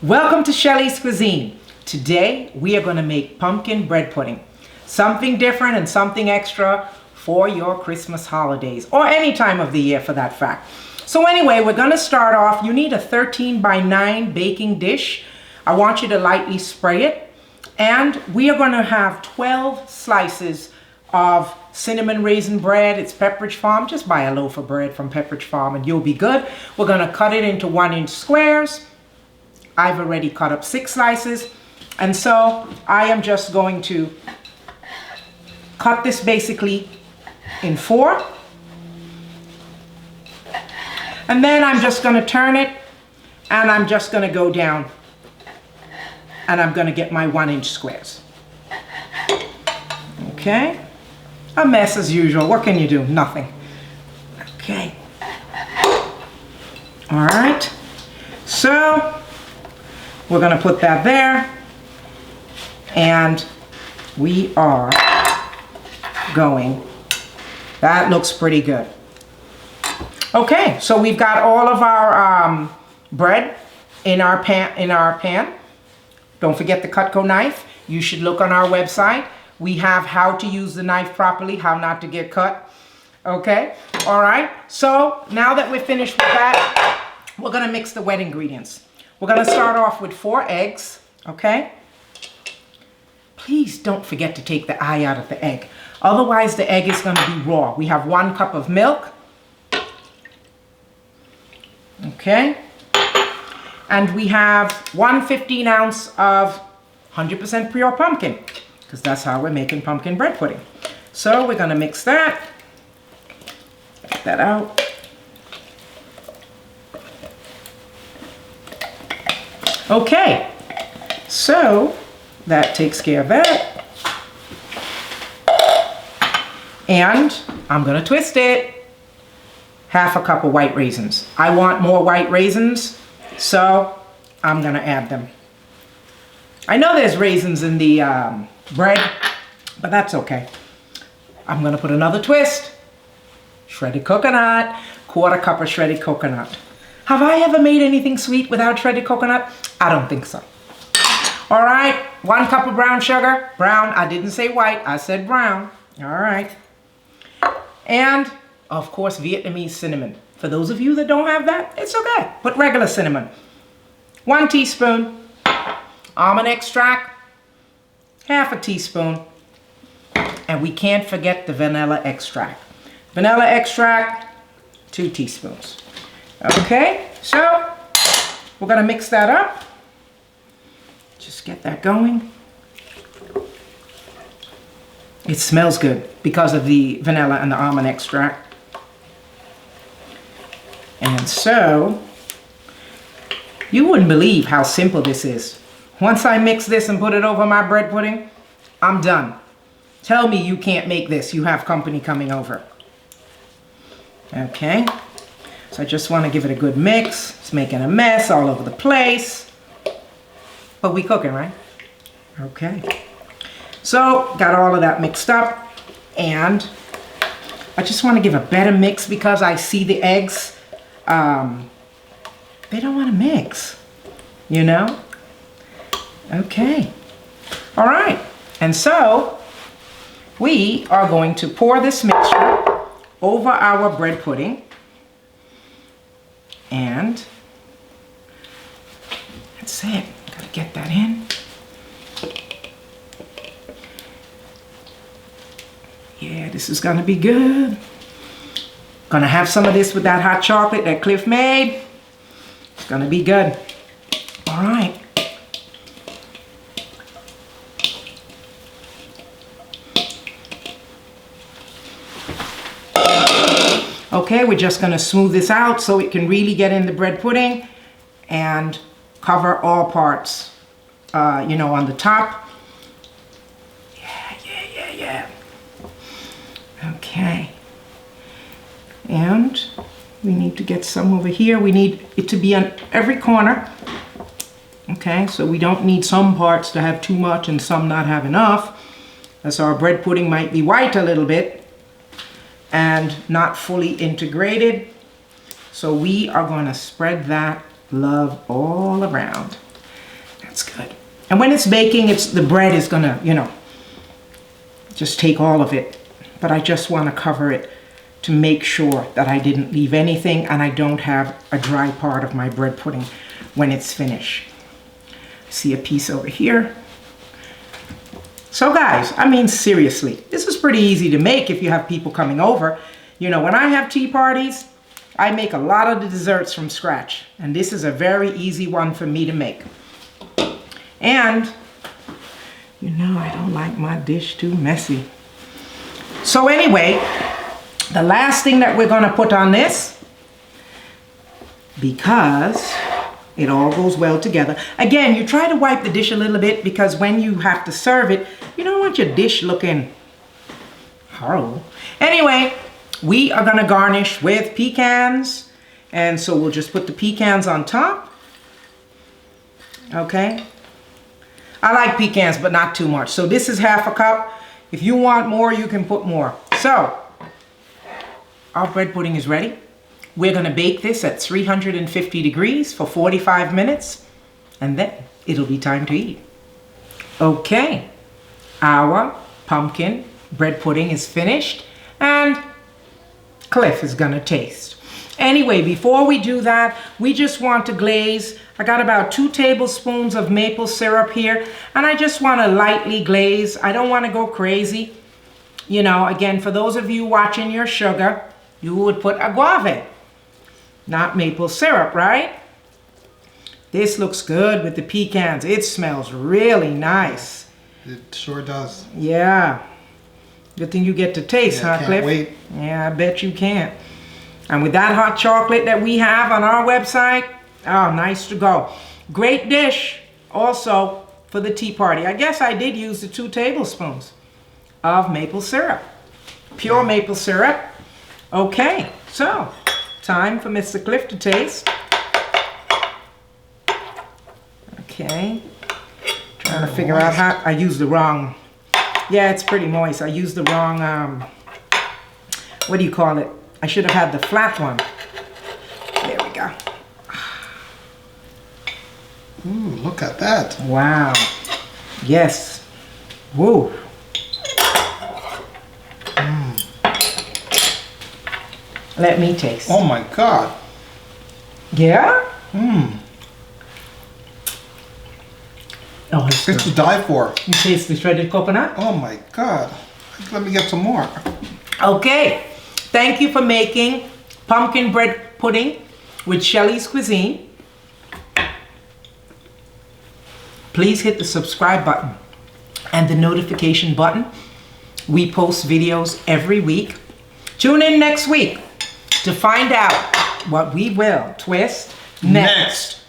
Welcome to Shelly's Cuisine. Today we are going to make pumpkin bread pudding. Something different and something extra for your Christmas holidays, or any time of the year for that fact. So anyway, we're going to start off. You need a 13 by 9 baking dish. I want you to lightly spray it. And we are going to have 12 slices of cinnamon raisin bread. It's Pepperidge Farm. Just buy a loaf of bread from Pepperidge Farm and you'll be good. We're going to cut it into 1-inch squares. I've already cut up 6 slices, and so I am just going to cut this basically in 4, and then I'm just going to turn it, and I'm just going to go down, and I'm going to get my 1-inch squares. Okay, a mess as usual. What can you do? Nothing. Okay, all right, so we're going to put that there, and we are going, that looks pretty good. Okay, so we've got all of our bread in our pan. Don't forget the Cutco knife. You should look on our website. We have how to use the knife properly, how not to get cut. Okay, all right, so now that we're finished with that, we're going to mix the wet ingredients. We're going to start off with 4 eggs, okay? Please don't forget to take the eye out of the egg. Otherwise, the egg is going to be raw. We have 1 cup of milk, okay? And we have 1 15-ounce of 100% pure pumpkin, because that's how we're making pumpkin bread pudding. So we're going to mix that. Get that out. Okay, so that takes care of that. And I'm going to twist it. 1/2 cup of white raisins. I want more white raisins, so I'm going to add them. I know there's raisins in the bread, but that's okay. I'm going to put another twist. Shredded coconut, 1/4 cup of shredded coconut. Have I ever made anything sweet without shredded coconut? I don't think so. All right, 1 cup of brown sugar. Brown, I didn't say white, I said brown. All right. And, of course, Vietnamese cinnamon. For those of you that don't have that, it's okay. Put regular cinnamon. 1 teaspoon. Almond extract. 1/2 teaspoon. And we can't forget the vanilla extract. Vanilla extract, 2 teaspoons. Okay, so we're going to mix that up. Just get that going. It smells good because of the vanilla and the almond extract. And so, you wouldn't believe how simple this is. Once I mix this and put it over my bread pudding, I'm done. Tell me you can't make this. You have company coming over. Okay. So I just want to give it a good mix. It's making a mess all over the place. But we cooking, right? Okay. So, got all of that mixed up. And I just want to give a better mix because I see the eggs. They don't want to mix. You know? Okay. All right. And so, we are going to pour this mixture over our bread pudding. And that's it. Gotta get that in. Yeah, this is gonna be good. Gonna have some of this with that hot chocolate that Cliff made. It's gonna be good. All right. Okay, we're just going to smooth this out so it can really get in the bread pudding and cover all parts, you know, on the top. Yeah. Okay. And we need to get some over here. We need it to be on every corner. Okay, so we don't need some parts to have too much and some not have enough. As our bread pudding might be white a little bit. and not fully integrated. So we are going to spread that love all around. That's good. And when it's baking, the bread is going to, you know, just take all of it. But I just want to cover it to make sure that I didn't leave anything and I don't have a dry part of my bread pudding when it's finished. See a piece over here. So guys, I mean, seriously, this is pretty easy to make if you have people coming over. You know, when I have tea parties, I make a lot of the desserts from scratch. And this is a very easy one for me to make. And, you know, I don't like my dish too messy. So anyway, the last thing that we're going to put on this, because it all goes well together. Again, you try to wipe the dish a little bit because when you have to serve it, you don't want your dish looking horrible. Anyway, we are going to garnish with pecans. And so we'll just put the pecans on top. Okay. I like pecans, but not too much. So this is half a cup. If you want more, you can put more. So our bread pudding is ready. We're going to bake this at 350 degrees for 45 minutes, and then it'll be time to eat. Okay, our pumpkin bread pudding is finished, and Cliff is going to taste. Anyway, before we do that, we just want to glaze. I got about 2 tablespoons of maple syrup here, and I just want to lightly glaze. I don't want to go crazy. You know, again, for those of you watching your sugar, you would put agave. Not maple syrup, right? This looks good with the pecans. It smells really nice. It sure does. Yeah. Good thing you get to taste, huh, can't Cliff? wait. Yeah, I bet you can't. And with that hot chocolate that we have on our website, oh, nice to go. Great dish also for the tea party. I guess I did use the 2 tablespoons of maple syrup. Pure maple syrup. Okay, so time for Mr. Cliff to taste. Okay. Trying to figure out how I used the wrong. Yeah, it's pretty moist. I used the wrong, what do you call it? I should have had the flat one. There we go. Ooh, look at that. Wow. Yes. Woo. Let me taste. Oh my God. Yeah? Mmm. Oh, it's It's good. to die for. You taste the shredded coconut? Oh my God. Let me get some more. Okay. Thank you for making pumpkin bread pudding with Shelly's Cuisine. Please hit the subscribe button and the notification button. We post videos every week. Tune in next week to find out what we will twist next.